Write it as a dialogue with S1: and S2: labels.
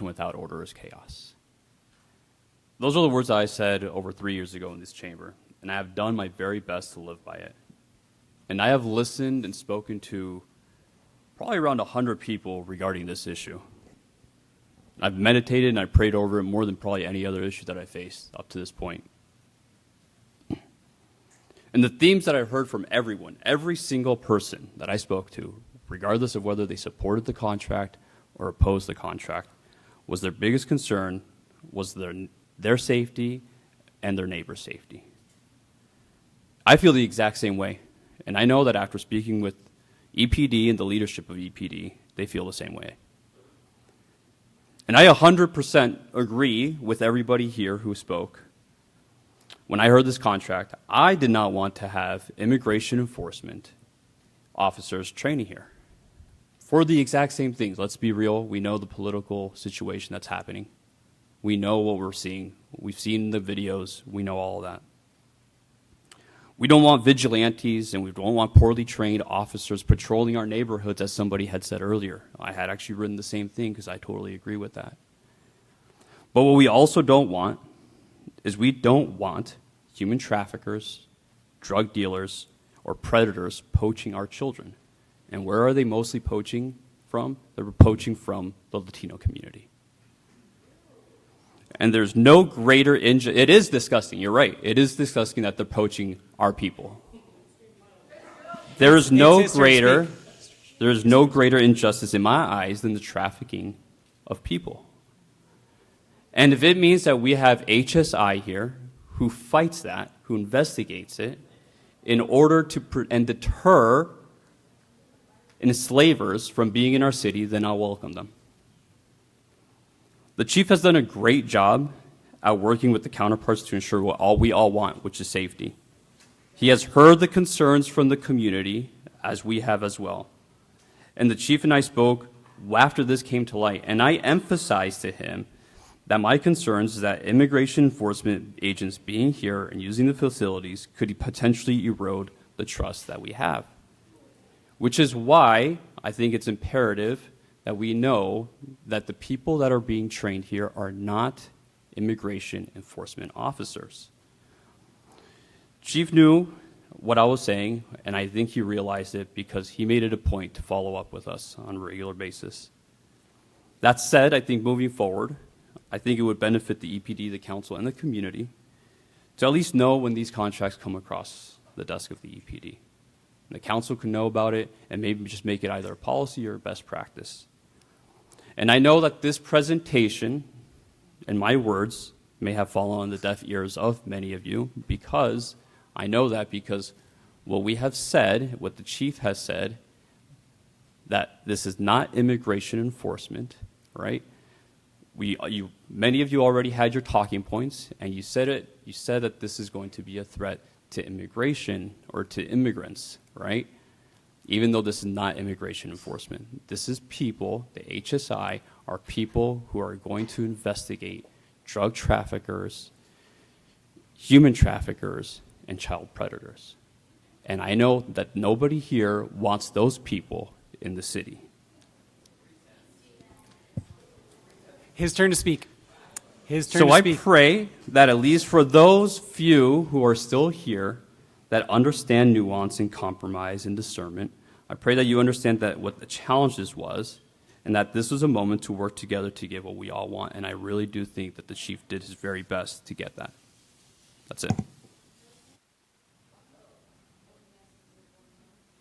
S1: without order is chaos. Those are the words that I said over 3 years ago in this chamber, and I have done my very best to live by it. And I have listened and spoken to probably around 100 people regarding this issue. I've meditated and I prayed over it more than probably any other issue that I faced up to this point. And the themes that I heard from everyone, every single person that I spoke to, regardless of whether they supported the contract or opposed the contract, was their biggest concern was their safety and their neighbor's safety. I feel the exact same way. And I know that after speaking with EPD and the leadership of EPD, they feel the same way. And I 100% agree with everybody here who spoke. When I heard this contract, I did not want to have immigration enforcement officers training here for the exact same things. Let's be real. We know the political situation that's happening. We know what we're seeing. We've seen the videos. We know all of that. We don't want vigilantes, and we don't want poorly trained officers patrolling our neighborhoods, as somebody had said earlier. I had actually written the same thing because I totally agree with that. But what we also don't want is we don't want human traffickers, drug dealers, or predators poaching our children. And where are they mostly poaching from? They're poaching from the Latino community. And there's no greater it is disgusting, you're right. It is disgusting that they're poaching our people. There is no greater injustice in my eyes than the trafficking of people. And if it means that we have HSI here who fights that, who investigates it, in order to deter enslavers from being in our city, then I'll welcome them. The chief has done a great job at working with the counterparts to ensure what we all want, which is safety. He has heard the concerns from the community, as we have as well. And the chief and I spoke after this came to light, and I emphasized to him that my concerns is that immigration enforcement agents being here and using the facilities could potentially erode the trust that we have. Which is why I think it's imperative that we know that the people that are being trained here are not immigration enforcement officers. Chief knew what I was saying, and I think he realized it because he made it a point to follow up with us on a regular basis. That said, I think moving forward, I think it would benefit the EPD, the council, and the community to at least know when these contracts come across the desk of the EPD. And the council can know about it and maybe just make it either a policy or a best practice. And I know that this presentation and my words may have fallen on the deaf ears of many of you because what we have said, what the chief has said, that this is not immigration enforcement, right? Many of you already had your talking points, and you said it. You said that this is going to be a threat to immigration or to immigrants, right? Even though this is not immigration enforcement. This is people, the HSI, are people who are going to investigate drug traffickers, human traffickers, and child predators. And I know that nobody here wants those people in the city.
S2: His turn to speak.
S1: So I pray that at least for those few who are still here that understand nuance and compromise and discernment, I pray that you understand that what the challenges was and that this was a moment to work together to get what we all want. And I really do think that the chief did his very best to get that. That's it.